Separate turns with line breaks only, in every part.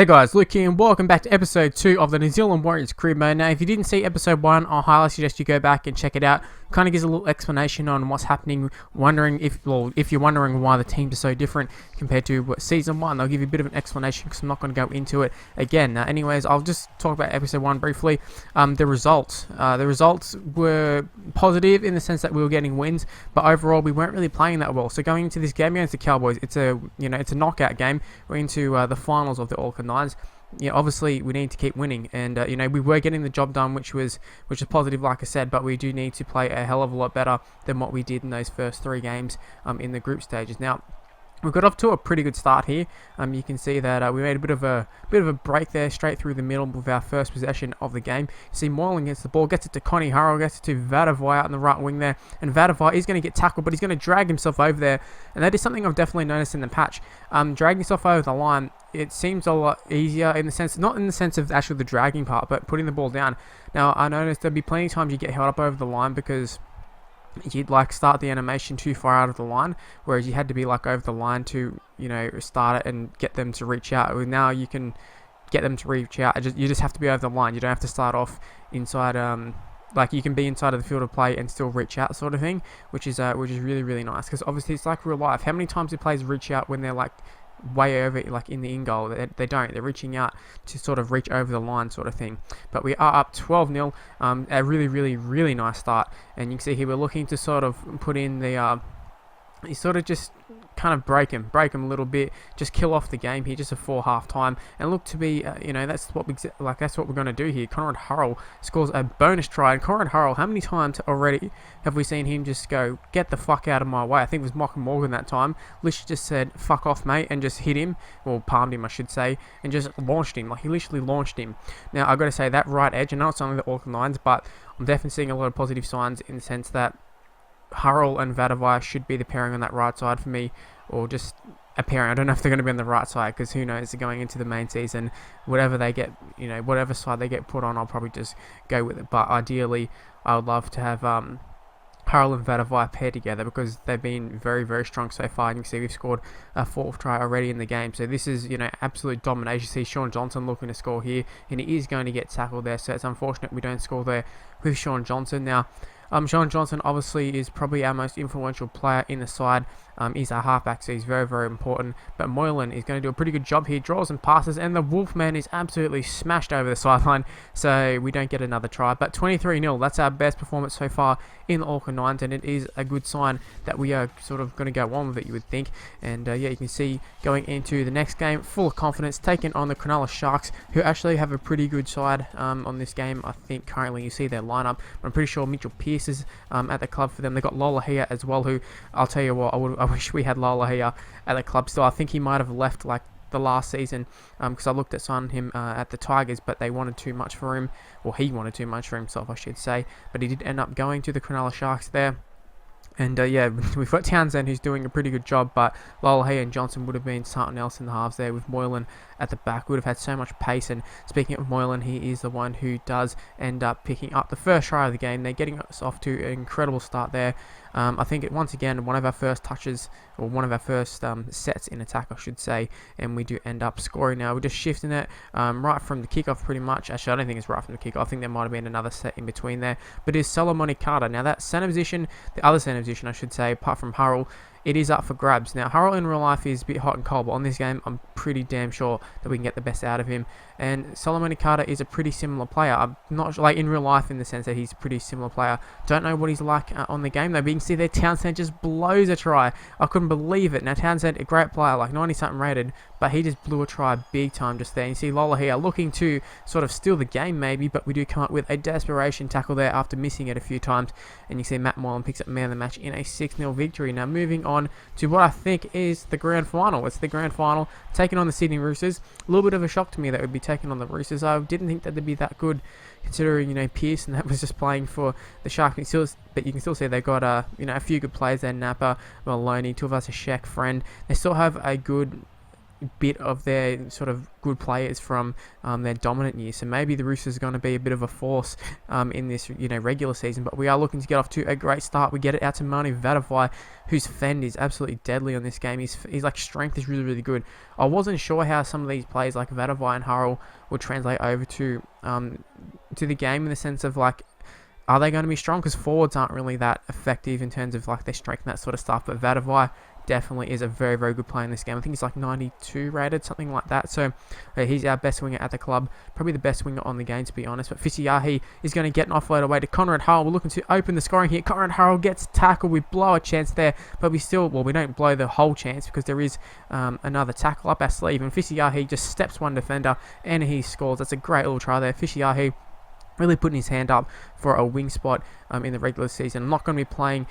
Hey guys, Luke here and welcome back to episode 2 of the New Zealand Warriors career mode. Now if you didn't see episode 1, I highly suggest you go back and check it out. Kind of gives a little explanation on what's happening, if you're wondering why the teams are so different compared to season 1. I'll give you a bit of an explanation because I'm not going to go into it again. Anyways, I'll just talk about episode 1 briefly. The results were positive in the sense that we were getting wins, but overall we weren't really playing that well. So going into this game against the Cowboys, it's a knockout game. We're into the finals of the Auckland Nines. Obviously we need to keep winning, and we were getting the job done, which is positive, like I said, but we do need to play a hell of a lot better than what we did in those first 3 games in the group stages. Now we got off to a pretty good start here. You can see that we made a bit of a break there, straight through the middle with our first possession of the game. You see Moylan gets the ball, gets it to Connie Hurrell, gets it to Vadavai out in the right wing there, and Vadavai is going to get tackled, but he's going to drag himself over there, and that is something I've definitely noticed in the patch. Dragging yourself over the line, it seems a lot easier in the sense, not in the sense of actually the dragging part, but putting the ball down. Now I noticed there'll be plenty of times you get held up over the line because you'd start the animation too far out of the line, whereas you had to be over the line to start it and get them to reach out. Now you can get them to reach out. You just have to be over the line. You don't have to start off inside. You can be inside of the field of play and still reach out, sort of thing, which is really, really nice, because obviously it's like real life. How many times do players reach out when they're way over in the in goal? They don't. They're reaching out to sort of reach over the line, sort of thing. But we are up 12-0. A really, really, really nice start, and you can see here we're looking to sort of put in the you sort of just kind of break him a little bit, just kill off the game here, just before half time, and look to be that's what we're going to do here. Conrad Hurrell scores a bonus try, and Conrad Hurrell, how many times already have we seen him just go, get the fuck out of my way? I think it was Mock Morgan that time. Literally just said, fuck off mate, and just hit him, or palmed him I should say, and just launched him. He literally launched him. Now I've got to say, that right edge, I know it's only the Auckland Nines, but I'm definitely seeing a lot of positive signs in the sense that Hurrell and Vadavai should be the pairing on that right side for me, or just a pairing. I don't know if they're going to be on the right side, because who knows, going into the main season, whatever they get, whatever side they get put on, I'll probably just go with it. But ideally I would love to have Hurrell and Vadavai paired together, because they've been very, very strong so far, and you can see we've scored a 4th try already in the game. So this is absolute domination. You see Sean Johnson looking to score here, and he is going to get tackled there, so it's unfortunate we don't score there with Sean Johnson. Now Sean Johnson obviously is probably our most influential player in the side. He's our halfback, so he's very, very important. But Moylan is going to do a pretty good job here, draws and passes, and the Wolfman is absolutely smashed over the sideline, so we don't get another try. But 23-0, that's our best performance so far in the Auckland Nines, and it is a good sign that we are sort of going to go on with it, you would think. And you can see going into the next game, full of confidence, taking on the Cronulla Sharks, who actually have a pretty good side on this game. I think currently you see their lineup. I'm pretty sure Mitchell Pearce is at the club for them. They've got Lola here as well, who, I'll tell you what, I wish we had Lola here at the club still. I think he might have left the last season, because I looked at signing him at the Tigers, but they wanted too much for him, or he wanted too much for himself I should say, but he did end up going to the Cronulla Sharks there. And we've got Townsend, who's doing a pretty good job, but Lolohea and Johnson would have been something else in the halves there, with Moylan at the back. We would have had so much pace. And speaking of Moylan, he is the one who does end up picking up the first try of the game. They're getting us off to an incredible start there. I think once again, one of our first touches, or one of our first sets in attack I should say, and we do end up scoring. Now we're just shifting it right from the kickoff pretty much. Actually, I don't think it's right from the kickoff. I think there might have been another set in between there, but it's Solomoni Carter. Now that center position, the other center position I should say, apart from Hurrell, it is up for grabs. Now Hurrell in real life is a bit hot and cold, but on this game I'm pretty damn sure that we can get the best out of him. And Solomoni Carter is a pretty similar player. I'm not in real life in the sense that he's a pretty similar player. Don't know what he's like on the game though, but you can see there Townsend just blows a try. I couldn't believe it. Now Townsend, a great player, 90 something rated, but he just blew a try big time just there. You see Lola here looking to sort of steal the game maybe, but we do come up with a desperation tackle there after missing it a few times. And you see Matt Moylan picks up man of the match in a 6-0 victory. Now moving on to what I think is the grand final. It's the grand final, taking on the Sydney Roosters. A little bit of a shock to me that would be taking on the Roosters. I didn't think that they'd be that good, considering Pearce and that was just playing for the Sharks. But you can still see they've got a few good players there. Napa, Maloney, Tuivasa-Sheck, Friend. They still have a good bit of their sort of good players from their dominant year. So maybe the Roosters are going to be a bit of a force in this regular season. But we are looking to get off to a great start. We get it out to Manu Vatuvei, whose fend is absolutely deadly on this game. His like strength is really, really good. I wasn't sure how some of these players like Vatuvei and Hurrell would translate over to the game, in the sense of like, are they going to be strong? Because forwards aren't really that effective in terms of like their strength and that sort of stuff. But Vatuvei definitely is a very, very good player in this game. I think he's like 92 rated, something like that. So he's our best winger at the club, probably the best winger on the game, to be honest. But Fisiahi is going to get an offload away to Conrad Hurrell. We're looking to open the scoring here. Conrad Hurrell gets tackled. We blow a chance there, but we don't blow the whole chance, because there is another tackle up our sleeve, and Fisiahi just steps one defender and he scores. That's a great little try there. Fisiahi really putting his hand up for a wing spot in the regular season. I'm not going to be playing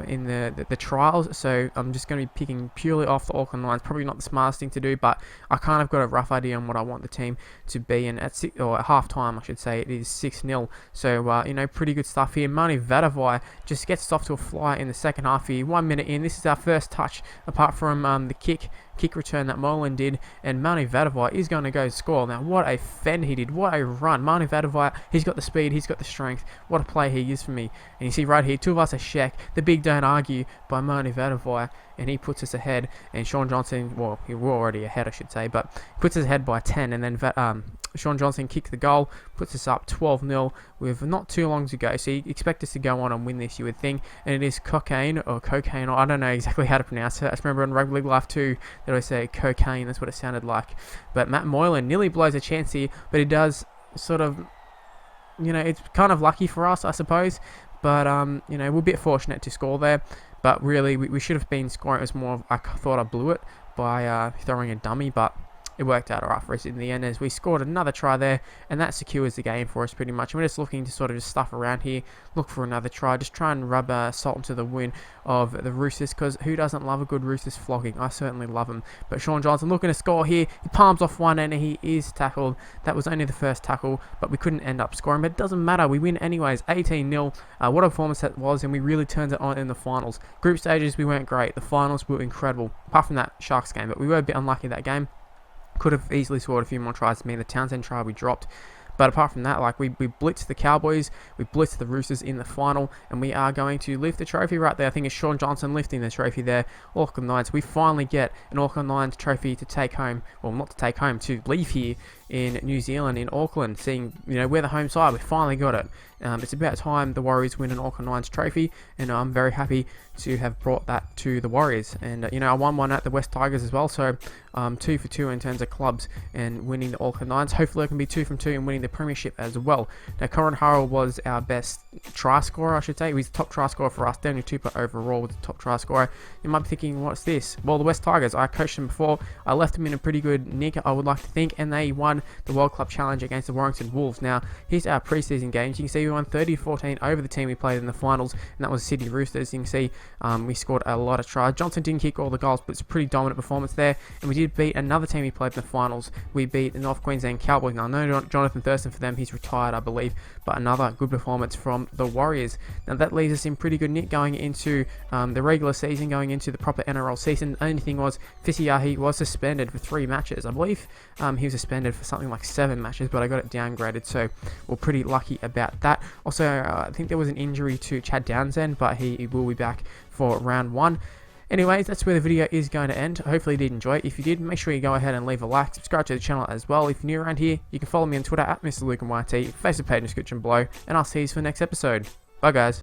in the trials, so I'm just going to be picking purely off the Auckland Nines. Probably not the smartest thing to do, but I kind of got a rough idea on what I want the team to be. And at half time, I should say, it is 6-0. So pretty good stuff here. Manu Vatuvei just gets us off to a fly in the second half here. 1 minute in, this is our first touch apart from the kick return that Molan did, and Manu Vatuvei is going to go score. Now, what a fend he did, what a run. Manu Vatuvei, he's got the speed, he's got the strength. What a play he is for me. And you see right here, two of us are Shek, the big don't argue by Manu Vatuvei, and he puts us ahead. And Sean Johnson, well, we were already ahead, I should say, but puts us ahead by 10, and then Sean Johnson kicked the goal, puts us up 12-0 with not too long to go. So you expect us to go on and win this, you would think. And it is cocaine, or I don't know exactly how to pronounce it. I just remember on Rugby League Live 2, they always say cocaine, that's what it sounded like. But Matt Moylan nearly blows a chance here, but he does sort of, it's kind of lucky for us, I suppose. But, we're a bit fortunate to score there. But really, we should have been scoring. It was more of, I thought I blew it by throwing a dummy, but it worked out alright for us in the end, as we scored another try there, and that secures the game for us pretty much. We're just looking to sort of just stuff around here, look for another try, just try and rub salt into the wound of the Roosters, because who doesn't love a good Roosters flogging? I certainly love them. But Sean Johnson looking to score here, he palms off one and he is tackled. That was only the first tackle, but we couldn't end up scoring, but it doesn't matter, we win anyways, 18-0. What a performance that was, and we really turned it on in the finals. Group stages we weren't great, the finals were incredible, apart from that Sharks game, but we were a bit unlucky that game. Could have easily scored a few more tries. The Townsend try we dropped. But apart from that, like we blitzed the Cowboys, we blitzed the Roosters in the final, and we are going to lift the trophy right there. I think it's Sean Johnson lifting the trophy there. Auckland Nines, we finally get an Auckland Nines trophy to take home. Well, not to take home, to leave here in New Zealand, in Auckland, seeing, we're the home side. We finally got it. It's about time the Warriors win an Auckland Nines trophy, and I'm very happy to have brought that to the Warriors. And I won one at the West Tigers as well, so 2 for 2 in terms of clubs and winning the Auckland Nines. Hopefully I can be 2 from 2 and winning the premiership as well. Now, Conrad Hurrell was our best try scorer, I should say. He was the top try scorer for us. Daniel Tupper overall was the top try scorer. You might be thinking, what's this? Well, the West Tigers, I coached them before. I left them in a pretty good nick, I would like to think, and they won the World Club Challenge against the Warrington Wolves. Now, here's our preseason games. You can see we won 30-14 over the team we played in the finals, and that was Sydney Roosters. You can see we scored a lot of tries. Johnson didn't kick all the goals, but it's a pretty dominant performance there. And we did beat another team we played in the finals. We beat the North Queensland Cowboys. Now, no Jonathan Thurston for them. He's retired, I believe. But another good performance from the Warriors. Now, that leaves us in pretty good nick going into the regular season, going into the proper NRL season. The only thing was, Fisiahi was suspended for 3 matches. I believe he was suspended for something like 7 matches, but I got it downgraded, so we're pretty lucky about that. Also, I think there was an injury to Chad Townsend, but he will be back for round 1. Anyways, that's where the video is going to end. Hopefully you did enjoy it. If you did, make sure you go ahead and leave a like, subscribe to the channel as well. If you're new around here, you can follow me on Twitter at MrLuke and YT, Facebook page in the description below, and I'll see you for the next episode. Bye guys.